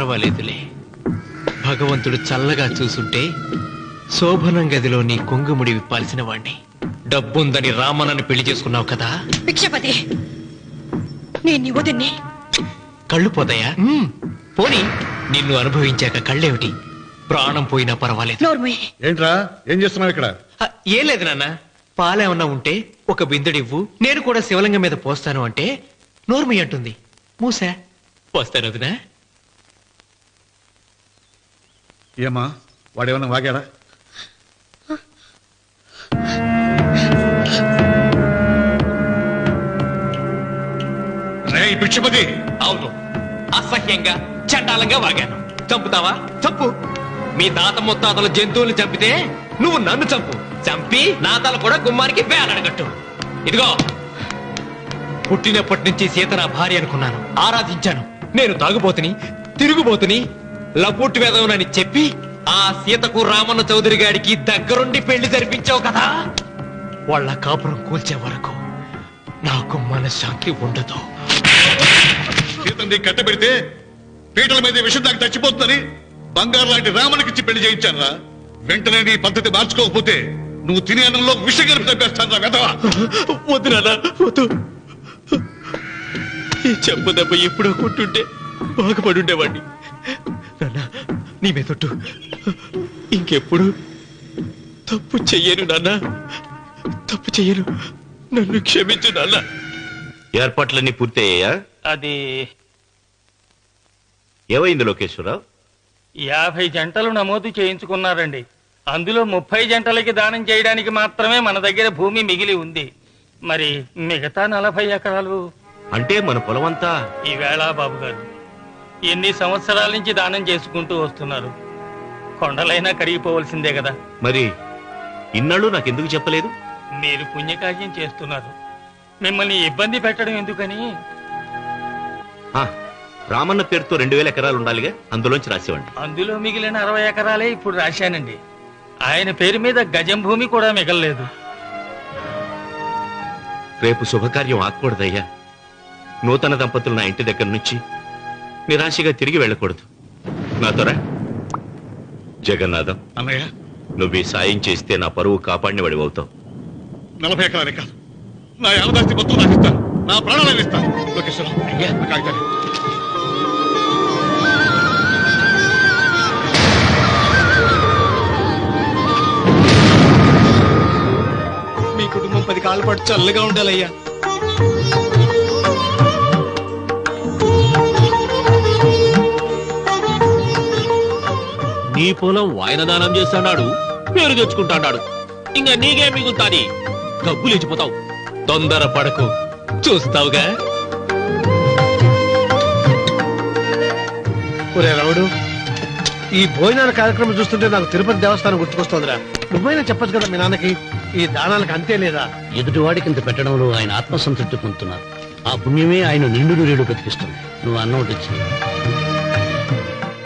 పర్వాలేదులే. భగవంతుడు చల్లగా చూసుంటే శోభనం గదిలో నీ కొంగుముడి విప్పాల్సిన వాణ్ణి. డబ్బుందని రామన్నని పెళ్లి చేసుకున్నావు కదా. భిక్షపతి, నేను నీ వదిన్ని. కళ్ళు పోతాయా? పోనీ, నిన్ను అనుభవించాక కళ్ళేమిటి? ప్రాణం పోయినా పర్వాలేదు. ఏంట్రా, ఏం చేస్తున్నావు ఇక్కడ? ఏం లేదు నాన్న, పాలేమన్నా ఉంటే ఒక బిందెడివ్వు, నేను కూడా శివలింగం మీద పోస్తాను అంటే నోర్మి అంటుంది. మూసా పోస్తాను వదినా. ఏమా, వాడేమన్నా వాగాడా? భిక్షపతి, అవును, అసహ్యంగా చండాలంగా వాగాను. చంపుతావా? చంపు. మీ తాత ముత్తాతలు జంతువుల్ని చంపితే నువ్వు నన్ను చంపు. చంపి నా తల కూడా గుమ్మానికి వేలాడగట్టు. ఇదిగో, పుట్టినప్పటి నుంచి సీత నా భార్య అనుకున్నాను, ఆరాధించాను. నేను తాగుబోతుని, తిరుగుబోతుని, లపూట్ వేదవునని చెప్పి ఆ సీతకు రామన్న చౌదరి గారికి దగ్గరుండి పెళ్లి జరిపించావు కదా. వాళ్ళ కాపురం కూల్చే వరకు నాకు మనశ్శాంతి ఉండదు. సీతని కట్టబెడితే పీటల మీద విషం దాకా చచ్చిపోతుందని బంగారు లాంటి రామనికిచ్చి పెళ్లి చేయించానురా. వెంటనే నీ పద్ధతి మార్చుకోకపోతే నువ్వు తినే అన్నంలో విషం కలిపి తప్పేస్తాను రా వెధవా. వద్దు నాన్న, వద్దు. ఈ చెంపు దెబ్బ ఎప్పుడో కొట్టుంటే బాగుపడుండేవాడిని. నాన్న, నీ మీదొట్టు, ఇంకెప్పుడు తప్పు చెయ్యను నాన్న, తప్పు చెయ్యను. నన్ను క్షమించు నాన్న. ఏర్పాట్లన్నీ పూర్తయ్యాయా? అది ఏమైంది లోకేశ్వరరావు? 50 జంటలు నమోదు చేయించుకున్నారండి. అందులో 30 జంటలకి దానం చేయడానికి మాత్రమే మన దగ్గర భూమి మిగిలి ఉంది. మరి మిగతా 40 ఎకరాలు అంటే మన పొలమంతా? ఈవేళ బాబు గారు, ఎన్ని సంవత్సరాల నుంచి దానం చేసుకుంటూ వస్తున్నారు. కొండలైనా కరిగిపోవలసిందే కదా. మరి ఇన్నాళ్ళు నాకెందుకు చెప్పలేదు? మీరు పుణ్యకార్యం చేస్తున్నారు, మిమ్మల్ని ఇబ్బంది పెట్టడం ఎందుకని. రామన్న పేరుతో 2000 ఎకరాలు ఉండాలిగా, అందులోంచి రాసేవండి. అందులో మిగిలిన 60 ఎకరాలే ఇప్పుడు రాశానండి. ఆయన పేరు మీద గజం భూమి కూడా మిగలలేదు. రేపు శుభకార్యం ఆకూడదయ్యా. నూతన దంపతులు నా ఇంటి దగ్గర నుంచి నిరాశగా తిరిగి వెళ్ళకూడదు. నాతోరా జగన్నాథం. అన్నయ్య, నువ్వు ఈ సాయం చేస్తే నా పరువు కాపాడిన వాడి అవుతావు. 40 ఎకరాలే కాదు, నా యావదాస్తి మొత్తం నాకు ఇస్తాను, నా ప్రాణాలను ఇస్తాను. లోకేశ్వరరావు, అయ్యా కాగితాలు. మీ కుటుంబం 10 కాళ్ళ పాటు చల్లగా ఉండాలయ్యా. నీ పొలం వాయన దానం చేస్తాడు, పేరు తెచ్చుకుంటాడు. ఇంకా నీకే మిగులుతాది, డబ్బు లేచిపోతావు. తొందర పడకు, చూస్తావుగా. ఒరే రావుడు, ఈ భోజనాల కార్యక్రమం చూస్తుంటే నాకు తిరుపతి దేవస్థానం గుర్తుకొస్తోందిరా. నువ్వైనా చెప్పచ్చు కదా మీ నాన్నకి, ఈ దానాలకు అంతే లేదా? ఎదుటివాడికి ఇంత పెట్టడంలో ఆయన ఆత్మసంతృప్తి పొందుతున్నారు. ఆ పుణ్యమే ఆయన నిండు నూరేడు బ్రతికిస్తుంది. నువ్వు అన్నం వచ్చి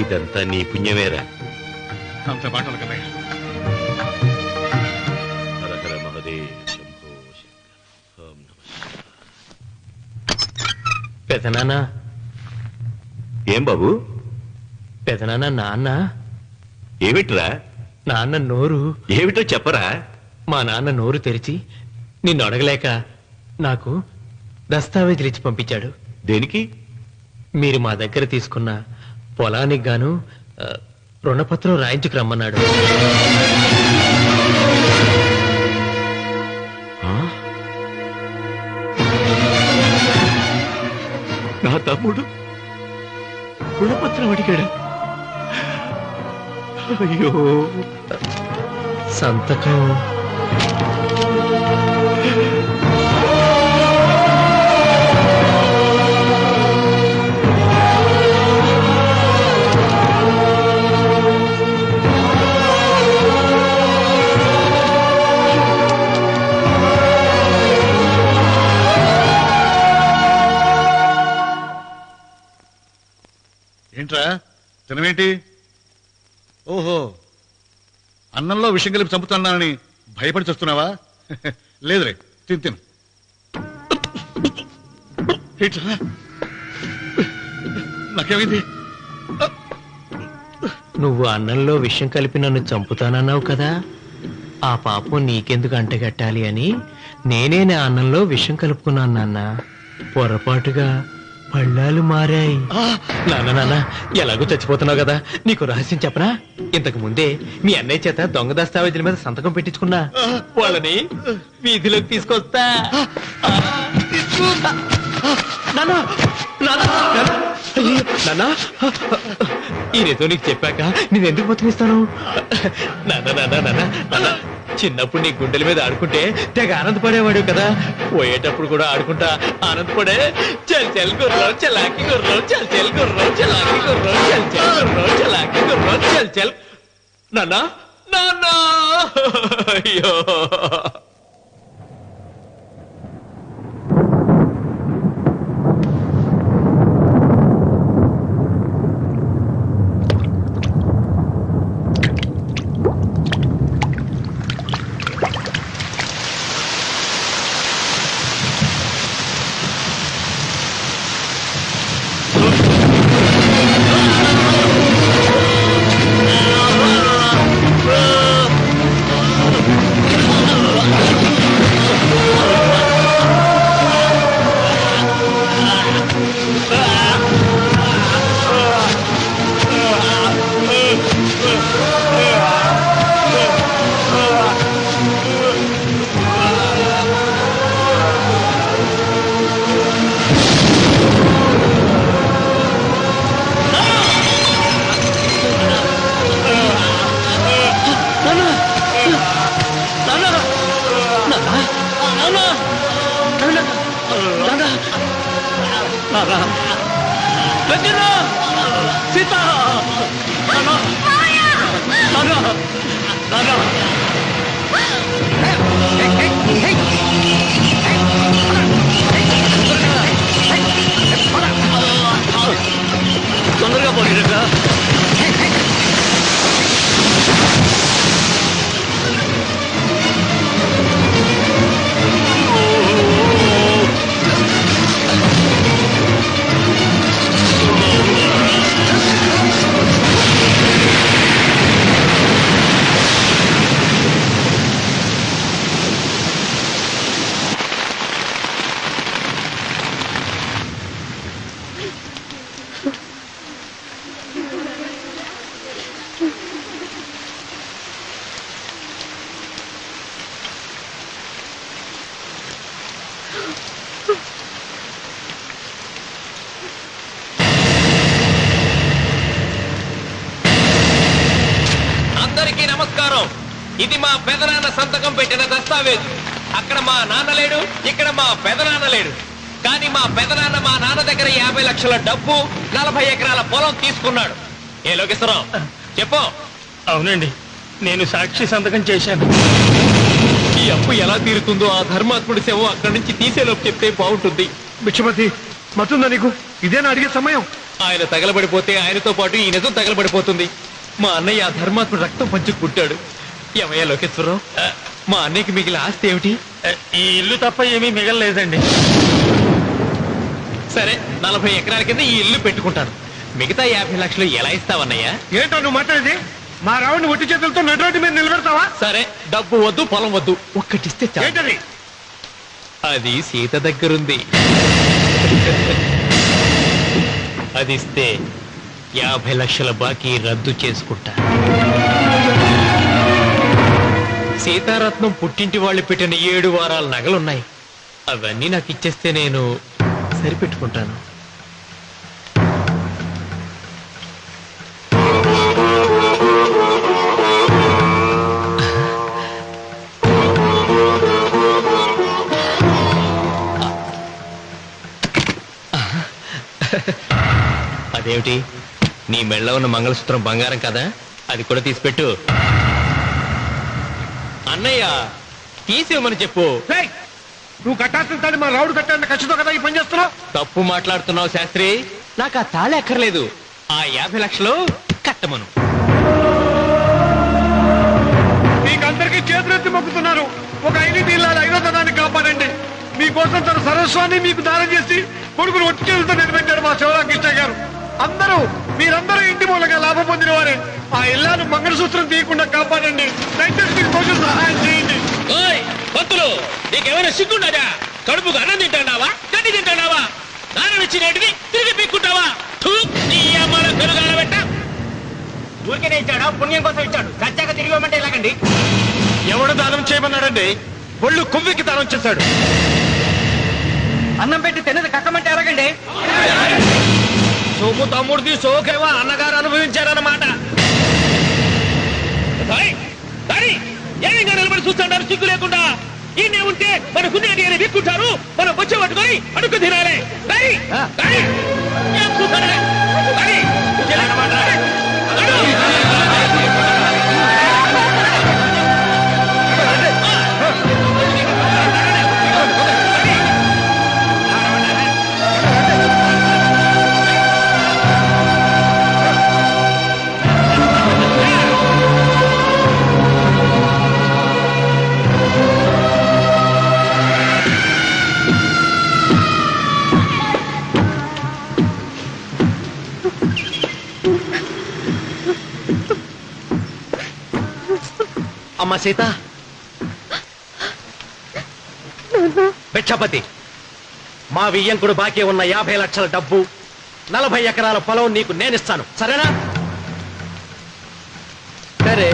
ఇదంతా నీ పుణ్యమేరా. అంత మాటలు కదయ్యా. హరహర మహదేవ్ శంభో శంకర. ఓం నమః. పెదనాన్న. ఏం బాబు? పెదనాన్న, నాన్న. ఏమిట్రా? నాన్న నోరు. ఏమిటో చెప్పరా. మా నాన్న నోరు తెరిచి నిన్ను అడగలేక నాకు దస్తావేజీలు ఇచ్చి పంపించాడు. దేనికి? మీరు మా దగ్గర తీసుకున్న పొలానికి గాను రుణపత్రం రాయించుకు రమ్మన్నాడు. నా తమ్ముడు రుణపత్రం అడిగాడు. అయ్యో, సంతకం. ఏంట్రా తినవేంటి? ఓహో, అన్నంలో విషం కలిపి చంపుతున్నానని భయపడి చస్తున్నావా? లేదురే, తిను. ఏంట్రా, నాకేమైంది? నువ్వు అన్నంలో విషం కలిపి నన్ను చంపుతానన్నావు కదా, ఆ పాపం నీకెందుకు అంటగట్టాలి అని నేనే నా అన్నంలో విషం కలుపుకున్నాను నాన్న. పొరపాటుగా పళ్ళాలు మారాయి. నాన్న ఎలాగో చచ్చిపోతున్నావు కదా, నీకు రహస్యం చెప్పనా? ఇంతకు ముందే మీ అన్నయ్య చేత దొంగ దస్తావేజీల మీద సంతకం పెట్టించుకున్నా. వాళ్ళని వీధిలోకి తీసుకొస్తా. ఈయనతో నీకు చెప్పాక నేను ఎందుకు బతికిస్తాను? నాన్న చిన్నప్పుడు నీ గుండెల మీద ఆడుకుంటే తెగ ఆనందపడేవాడు కదా, పోయేటప్పుడు కూడా ఆడుకుంటా ఆనందపడే. చల్ చల్ గుర్రం చలాకి గుర్రం, చల్ చల్ గుర్రం చలాకి గుర్రం, చల్ చల్ గుర్రం చలాకి గుర్రం, చల్ చల్. నాన్న అయ్యో తొందరగా పోయిరా. అందరికీ నమస్కారం. ఇది మా పెదనాన్న సంతకం పెట్టిన దస్తావేజు. అక్కడ మా నాన్న లేడు, ఇక్కడ మా పెదనాన్న లేడు. కానీ మా పెదనాన్న మా నాన్న దగ్గర 50 లక్షల డబ్బు, 40 ఎకరాల పొలం తీసుకున్నాడు. ఏ లోకేశ్వరరావు చెప్పు. అవునండి, నేను సాక్షి సంతకం చేశాను. ఈ అప్పు ఎలా తీరుతుందో ఆ ధర్మాత్ముడి శవం అక్కడి నుంచి తీసేలోపు చెప్తే బాగుంటుంది. బిక్షపతి మతుందా నీకు? ఇదేనా అడిగే సమయం? ఆయన తగలబడిపోతే ఆయనతో పాటు ఈ నిజం తగలబడిపోతుంది. మా అన్నయ్య ఆ ధర్మాత్ముడు రక్తం పంచుకు పుట్టాడు. ఏమయ్యా లోకేశ్వరరావు, మా అన్నయ్యకి మిగిలిన ఆస్తి ఏమిటి? ఈ ఇల్లు తప్ప ఏమీ మిగలలేదండి. సరే, 40 ఎకరాల కింద ఈ ఇల్లు పెట్టుకుంటాను. మిగతా 50 లక్షలు ఎలా ఇస్తావన్నయ్యా? ఏంటో నువ్వు మాట్లాడేది? మా రావుని ఒట్టి చేతులతో నడురోడ్డు మీద నిలబెడతావా? సరే, డబ్బు వద్దు, పొలం వద్దు, ఒక్కటిస్తే చాలు. ఏంటది? అది సీత దగ్గరుంది. అది ఇస్తే 50 లక్షల బాకీ రద్దు చేసుకుంటా. సీతారత్నం పుట్టింటి వాళ్ళు పెట్టిన 7 వారాల నగలున్నాయి. అవన్నీ నాకు ఇచ్చేస్తే నేను సరిపెట్టుకుంటాను. అదేమిటి, నీ మెళ్ళ ఉన్న మంగళసూత్రం బంగారం కదా, అది కూడా తీసిపెట్టు. అన్నయ్య తీసేమని చెప్పు. నువ్వు కట్టాల్సిన తాడి మా రావుడు కట్టాలని ఖచ్చితంగా కదా ఈ పని చేస్తున్నావు. తప్పు మాట్లాడుతున్నావు శాస్త్రి. నాకు ఆ తాళి అక్కర్లేదు, ఆ 50 లక్షలు కట్టమను. మీకందరికీ చేతులెత్తి మొక్కుతున్నారు. ఒక ఐదు ఇళ్ళ 5వ తనాన్ని కాపాడండి. మీకోసం తన సరస్వాన్ని మీకు దానం చేసి కొడుకులు ఒట్టి చేతులతో నిలబెట్టారు మా శివరామకృష్ణ గారు. మీరందరూ ఇంటి మూలంగా లాభం పొందిన వారే. ఆ ఇల్లాను మంగళసూత్రం తీయకుండా కాపాడండి. దయచేసి మీకు కొంచెం సహాయం చేయండి. పంతులు నీకేమైనా సిగ్గుండదా? కడుపుకు అన్నం తింటాడావా, గడ్డి తింటాడావా? దానం ఇచ్చినట్టుది తిరిగి పీక్కుంటావా? ఊరికే ఇచ్చాడా? పుణ్యం కోసం ఇచ్చాడు. సత్యాక తిరిగి ఇవ్వమంటే ఎలాగండి? ఎవడు దానం చేయమన్నాడండి? ఒళ్ళు కొవ్వికి దానం చేశాడు. అన్నం పెట్టి తిన్నది కక్కమంటే ఎలాగండి? సోము తమ్ముడిది సోకేవా అన్నగారు అనుభవించారన్నమాట. ఏమైనా నిలబడి చూస్తుంటారు సిగ్గు లేకుండా. ఈయనే ఉంటే మన గుండె అని విక్కుంటారు, మనం వచ్చే పట్టుకొని అడుగు తినాలి. అమ్మ సీత, భిక్షపతి, మా వియ్యంకుడు బాకీ ఉన్న 50 లక్షల డబ్బు, 40 ఎకరాల పొలం నీకు నేనిస్తాను, సరేనా? సరే.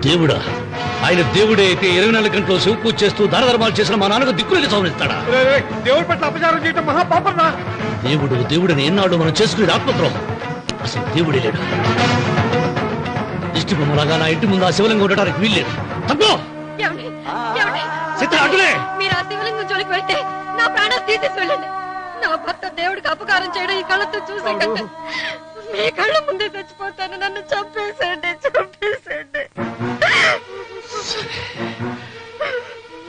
దేవుడా? ఆయన దేవుడే అయితే 24 గంటలు శివ పూజ చేస్తూ దానధర్మాలు చేసిన మా నాన్నకు దిక్కులకి సౌనిస్తాడా? దేవుడి పట్ల అపచారం చేయటం మహాపాపం రా. దేవుడిని ఎన్నాడు మనం చేసుకునేది ఆత్మద్రోహం. అసలు దేవుడే లేడు. దిష్టి బొమ్మలాగా నా ఇంటి ముందు ఆ శివలింగం ఉండడానికి వీల్లేదు. తప్పో మీరు ఆ శివలింగం జోలికి వెళ్తే నా ప్రాణాలు తీసేసి వెళ్ళండి. నా భర్త దేవుడికి అపకారం చేయడం ఈ కళ్ళతో చూసే కంటే మీ కళ్ళ ముందే చచ్చిపోతాను. నన్ను చంపేసేయండి.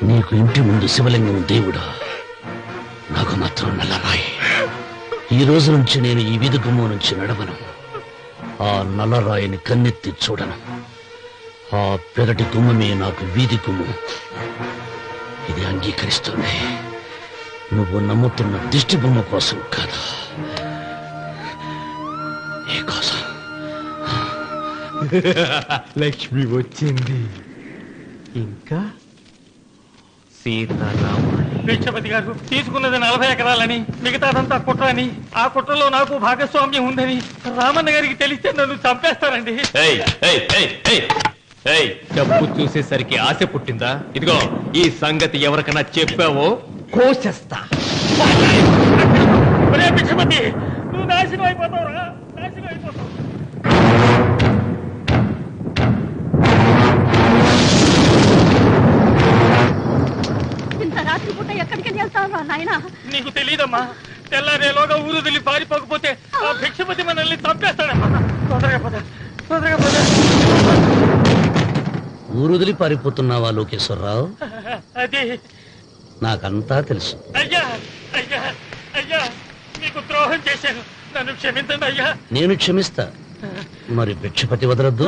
నీకు ఇంటి ముందు శివలింగం దేవుడా, నాకు మాత్రం నల్లరాయి. ఈ రోజు నుంచి నేను ఈ వీధి గుమ్మం నుంచి నడవను. ఆ నల్లరాయిని కన్నెత్తి చూడను. ఆ పెరటి గుమ్మమే నాకు వీధి గుమ్మం. ఇది అంగీకరిస్తుంది. నువ్వు నమ్ముతున్న దిష్టి బొమ్మ కోసం కాదా, నీ కోసం. లక్ష్మి వచ్చింది. ఇంకా సీతారాముని. భిక్షపతి గారు తీసుకున్నది 40 ఎకరాలని, మిగతాదంతా కుట్ర అని, ఆ కుట్రలో నాకు భాగస్వామ్యం ఉందని రామన్న గారికి తెలిస్తే నన్ను చంపేస్తారండి. డబ్బు చూసేసరికి ఆశ పుట్టిందా? ఇదిగో ఈ సంగతి ఎవరికైనా చెప్పావో కోసేస్తా. భిక్షపతి, నువ్వు నాశనం అయిపోతావురా, నాశనం అయిపోతావు. రాత్రిపూట ఎక్కడికి వెళ్తావా నాయన? నీకు తెలీదమ్మా. తెల్లారేలోగా ఊరు వెళ్ళి పారిపోకపోతే ఆ భిక్షపతి మనల్ని చంపేస్తాడమ్మా. తొందరగా పద. ఊరుదిలి పారిపోతున్నావా లోకేశ్వరరావు? అది నాకంతా తెలుసు. అయ్యా అయ్యా అయ్యా, మీకు ద్రోహం చేశాను, నన్ను క్షమించండి అయ్యా. నేను క్షమిస్తా, మరి భిక్షపతి వదలొద్దు.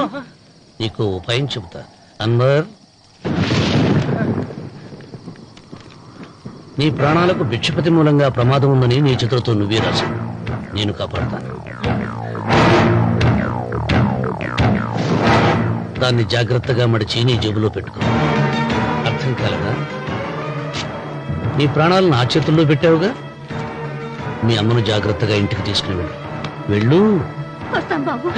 నీకు ఉపాయం చెబుతా. అన్వర్, నీ ప్రాణాలకు భిక్షపతి మూలంగా ప్రమాదం ఉందని నీ చేతులతో నువ్వే రాసు. నేను కాపాడతాను. దాన్ని జాగ్రత్తగా మడిచి నీ జేబులో పెట్టుకో. అర్థం కాలేదా? నీ ప్రాణాలను ఆ చేతుల్లో పెట్టావుగా. మీ అమ్మను జాగ్రత్తగా ఇంటికి తీసుకుని వెళ్ళు. వెళ్ళు. వస్తాం బాబు.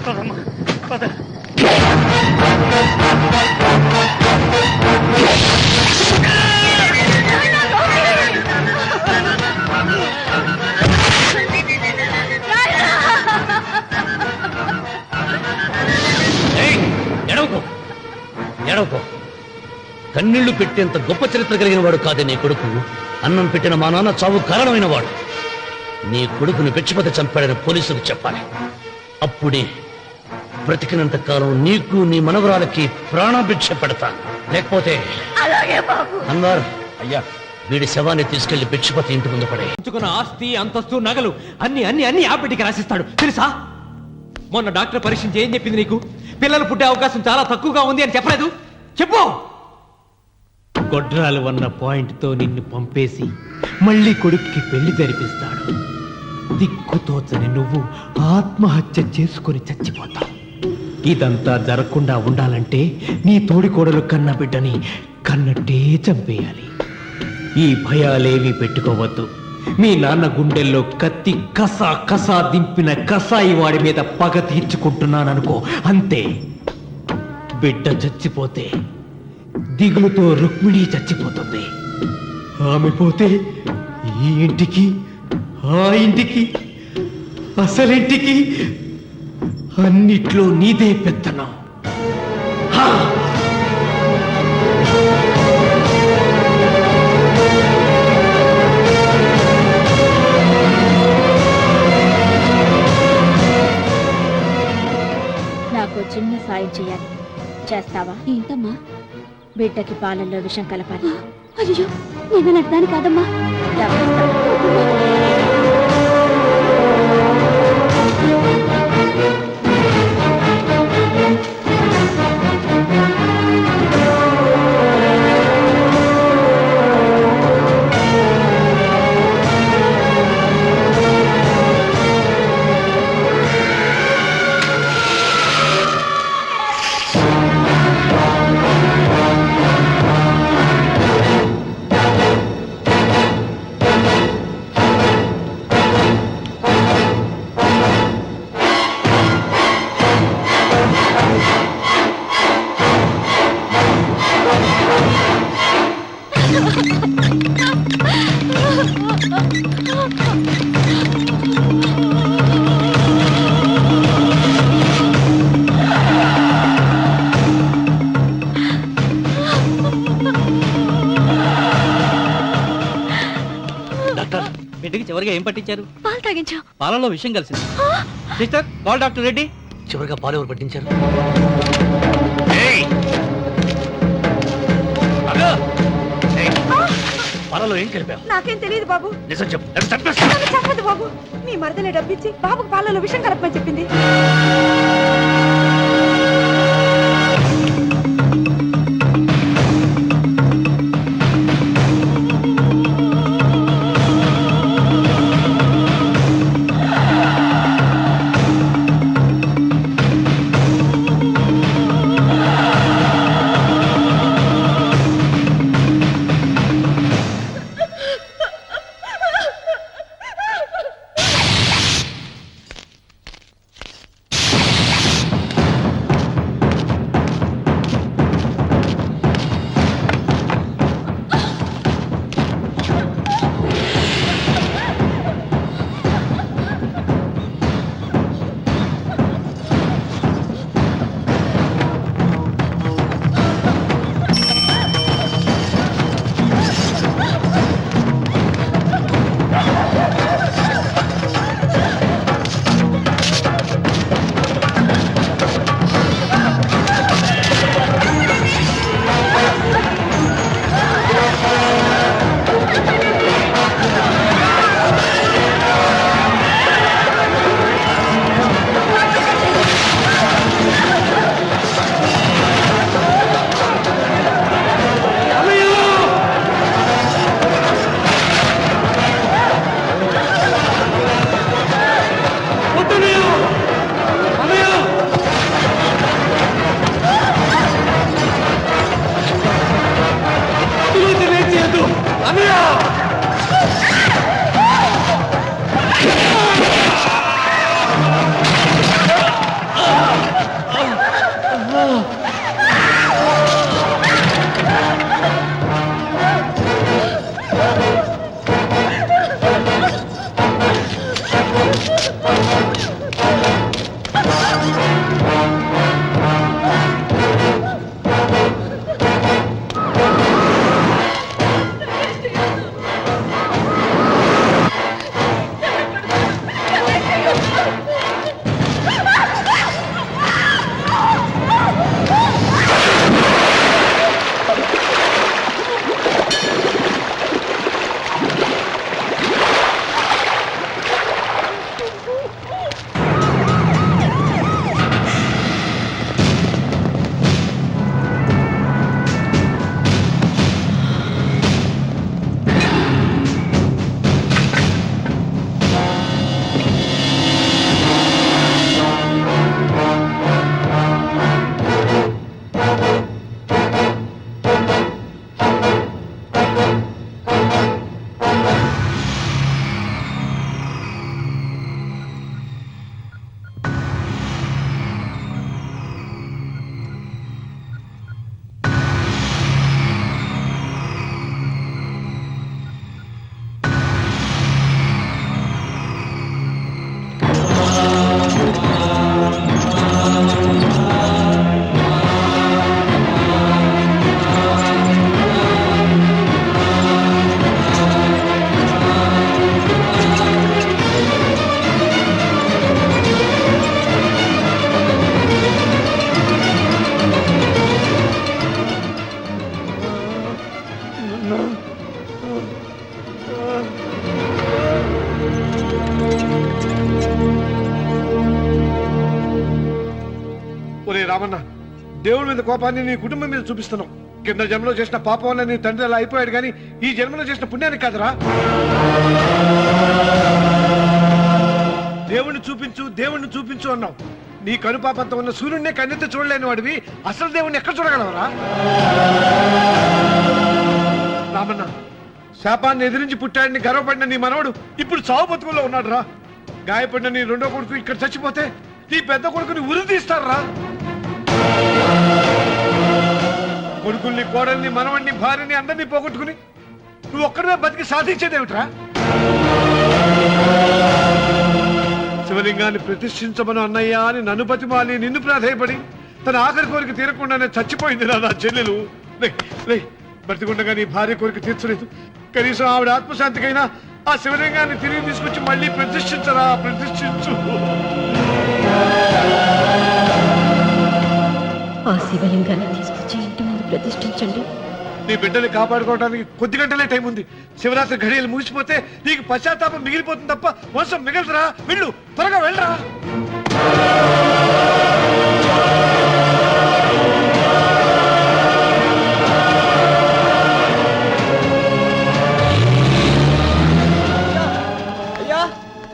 పదమ్మా, పద. ఎడవకో, ఎడవకో. కన్నీళ్లు పెట్టేంత గొప్ప చరిత్ర కలిగిన వాడు కాదే నీ కొడుకు. అన్నం పెట్టిన మా నాన్న చావు కారణమైన వాడు. నీ కొడుకుని భిక్షపతి చంపాడని పోలీసులకు చెప్పాలి. అప్పుడే బ్రతికినంత కాలం నీకు నీ మనవరాలకి ప్రాణభిక్ష పెడతాను. లేకపోతే అన్వర్, అయ్యా, వీడి శవాన్ని తీసుకెళ్లి భిక్షపతి ఇంటి ముందు పడే. ఉంచుకున్న ఆస్తి, అంతస్తు, నగలు అన్ని అన్ని అన్ని ఆ బిడ్డకి రాసిస్తాడు తెలుసా? మొన్న డాక్టర్ పరీక్షించి ఏం చెప్పింది నీకు? పిల్లలు పుట్టే అవకాశం చాలా తక్కువగా ఉంది అని చెప్పలేదు? చెప్పు. గొడ్రాలు అన్న పాయింట్తో నిన్ను పంపేసి మళ్ళీ కొడుక్కి పెళ్లి జరిపిస్తాడు. దిక్కుతోచని నువ్వు ఆత్మహత్య చేసుకుని చచ్చిపోతావు. ఇదంతా జరగకుండా ఉండాలంటే నీ తోడికోడలు కన్న బిడ్డని కన్నట్టే చంపేయాలి. ఈ భయాలేవి పెట్టుకోవద్దు. మీ నాన్న గుండెల్లో కత్తి కసా కసా దింపిన కసాయి వాడి మీద పగ తీర్చుకుంటున్నాననుకో, అంతే. బిడ్డ చచ్చిపోతే దిగులుతో రుక్మిణి చచ్చిపోతుంది. ఆమె పోతే ఈ ఇంటికి, ఆ ఇంటికి, అసలింటికి అన్నిట్లో నీదే పెత్తనం. నాకు చిన్న సాయం చేయాలి, చేస్తావా? ఏంటమ్మా? బిడ్డకి పాలల్లో విషం కలపాలి. అయ్యో, నేను అర్థాన్ని కాదమ్మా. బిడ్డకి చివరిగా ఏం పట్టించారు? పాలు తాగించా. పాలలో విషయం కలిసింది. Sister, call doctor Reddy. చివరిగా పాలు ఎవరు పట్టించారు? పాలలో ఏం కలిపావు? నాకేం తెలియదు బాబు. నిజం చెప్పు. నన్ను చెప్పదు బాబు. మీ మరదలే డబ్బిచ్చి బాబుకు పాలలో విషం కలపమని చెప్పింది. రామన్న, దేవుడి మీద కోపాన్ని నీ కుటుంబం మీద చూపిస్తున్నావు. కింద జన్మలో చేసిన పాపం వల్ల నీ తండ్రి అలా అయిపోయాడు, కానీ ఈ జన్మలో చేసిన పుణ్యానికి కాదురా. దేవుణ్ణి చూపించు అన్నావు. నీ కనుపాపంతో ఉన్న సూర్యుడినే కన్నెత్తి చూడలేని వాడివి అసలు దేవుణ్ణి ఎక్కడ చూడగలవరా? రామన్న, శాపాన్ని ఎదిరించి పుట్టాడని గర్వపడిన నీ మనవడు ఇప్పుడు చావు బతుకుల్లో ఉన్నాడు రా. గాయపడిన నీ రెండో కొడుకు ఇక్కడ చచ్చిపోతే నీ పెద్ద కొడుకుని ఉరి తీస్తారా? కొడుకుల్ని, కోడల్ని, మనవణ్ణి, భార్యని అందరినీ పోగొట్టుకుని నువ్వు ఒక్కడమే బతికి సాధించేదేమిట్రా? శివలింగాన్ని ప్రతిష్ఠించమను అన్నయ్యా అని నన్ను బతిమాలి నిన్ను ప్రాధేయపడి తన ఆఖరి కోరిక తీరకుండానే చచ్చిపోయింది నా చెల్లెలు. బ్రతికుండగా నీ భార్య కోరిక తీర్చలేదు. కనీసం ఆవిడ ఆత్మశాంతికైనా ఆ శివలింగాన్ని తిరిగి తీసుకొచ్చి మళ్ళీ ప్రతిష్ఠించరా, ప్రతిష్ఠించు. ఆ శివలింగాన్ని తీసుకొచ్చి ఇంటి ముందు ప్రతిష్ఠించండి. నీ బిడ్డని కాపాడుకోవడానికి కొద్ది గంటలే టైం ఉంది. శివరాత్రి ఘడియలు ముగిసిపోతే నీకు పశ్చాత్తాపం మిగిలిపోతుంది తప్ప వంశం మిగలదురా. వెళ్ళు, త్వరగా వెళ్ళరా.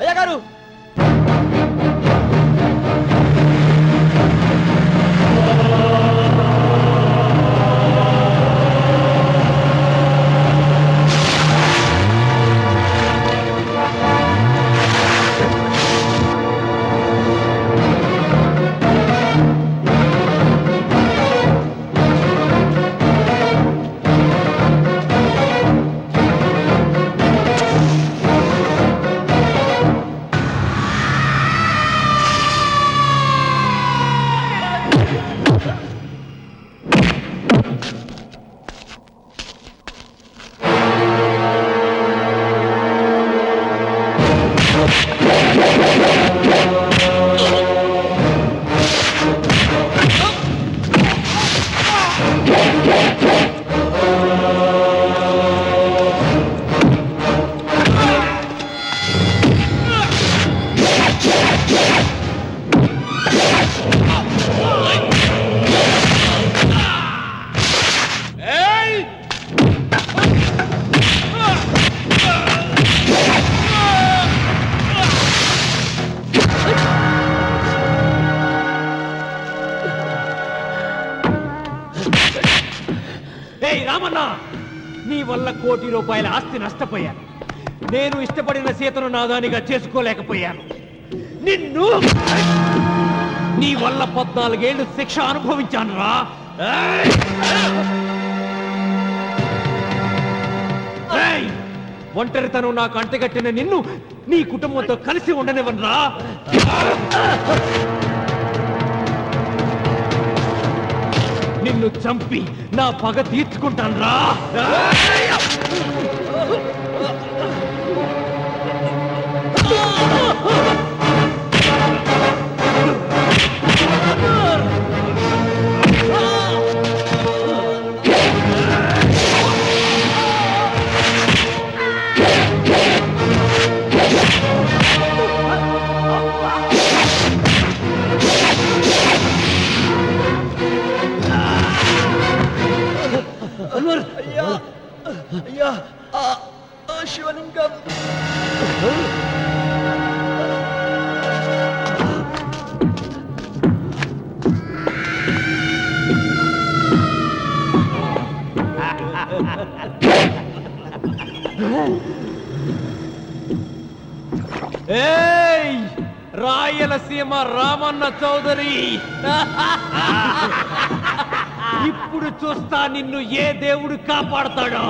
అయ్యా గారు, రామన్నా, నీ వల్ల ₹1,00,00,000 ఆస్తి నష్టపోయాను. నేను ఇష్టపడిన సీతను నాదానిగా చేసుకోలేకపోయాను. నిన్ను నీ వల్ల 14 ఏళ్ళు శిక్ష అనుభవించాను రా. ఒంటరితనం నాకు అంటగట్టిన నిన్ను నీ కుటుంబంతో కలిసి ఉండనివ్వనురా. నిన్ను చంపి నా పగ తీర్చుకుంటాను రా. అయ్యా, శివలింగం. ఏయ్, రాయలసీమ రామన్న చౌదరి, ఇప్పుడు చూస్తా నిన్ను ఏ దేవుడు కాపాడతాడో.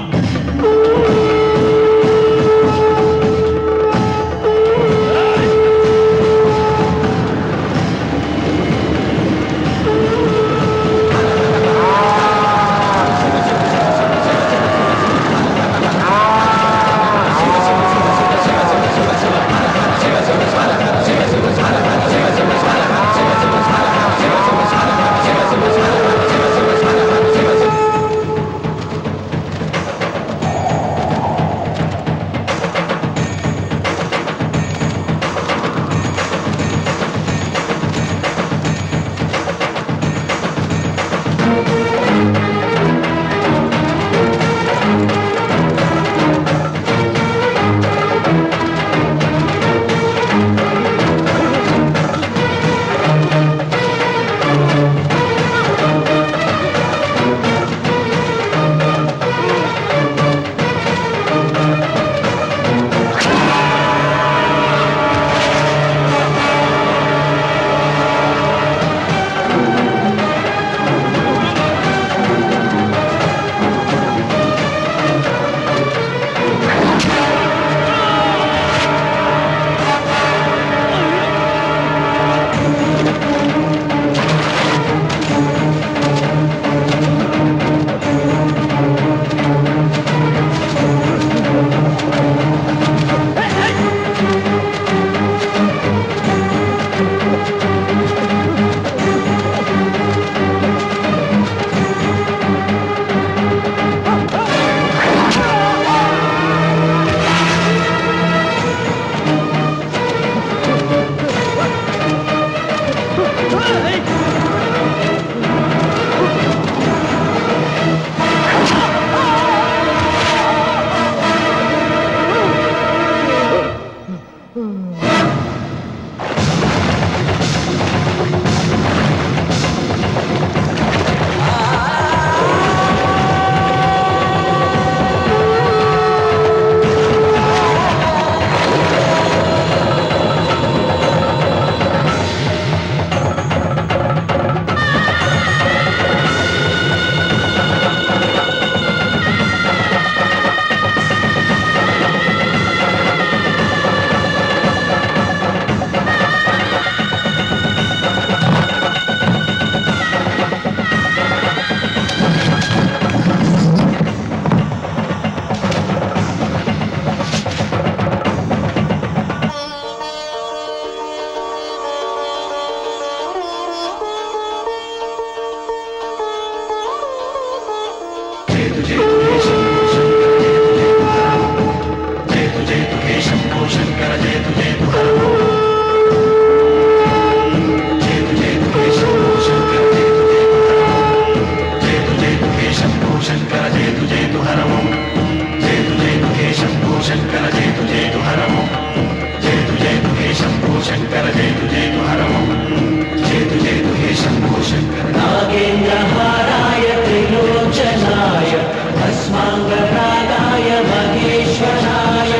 नागेन्द्रहाराय त्रिलोचनाय भस्माङ्गरागाय महेश्वराय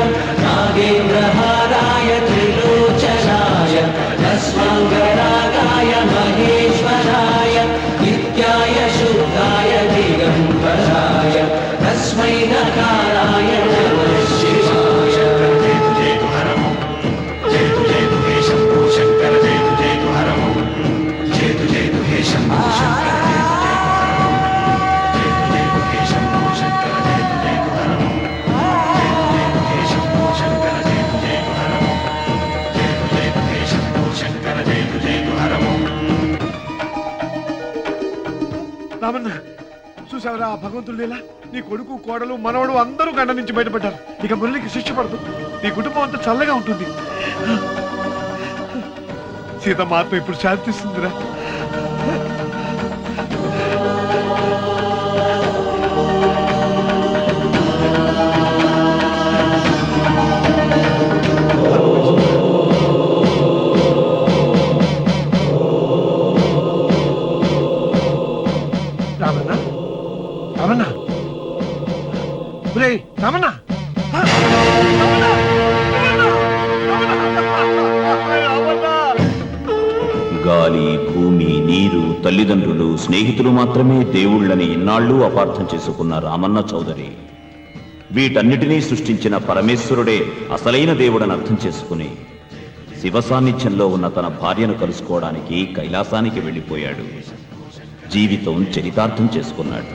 नागेन्द्रहाराय त्रिलोचनाय भस्माङ्गरागाय महेश्वराय नित्याय शुद्धाय दिगम्बराय तस्मै नकाराय नमः शिवाय రామన్న చూసావరా భగవంతుడు లేలా నీ కొడుకు కోడలు మనవడు అందరూ గండ నుంచి బయటపడ్డారు. ఇక మురళికి శిక్ష పడదు. నీ కుటుంబం అంతా చల్లగా ఉంటుంది. సీతమ్మ ఆత్మ ఇప్పుడు శాంతిస్తుందిరా. రామన్న రామన్న రామన్న గాలి, భూమి, నీరు, తల్లిదండ్రులు, స్నేహితులు మాత్రమే దేవుళ్ళని ఇన్నాళ్ళు అపార్థం చేసుకున్న రామన్న చౌదరి వీటన్నిటినీ సృష్టించిన పరమేశ్వరుడే అసలైన దేవుడని అర్థం చేసుకుని శివ సాన్నిధ్యంలో ఉన్న తన భార్యను కలుసుకోవడానికి కైలాసానికి వెళ్ళిపోయాడు. జీవితం చరితార్థం చేసుకున్నాడు.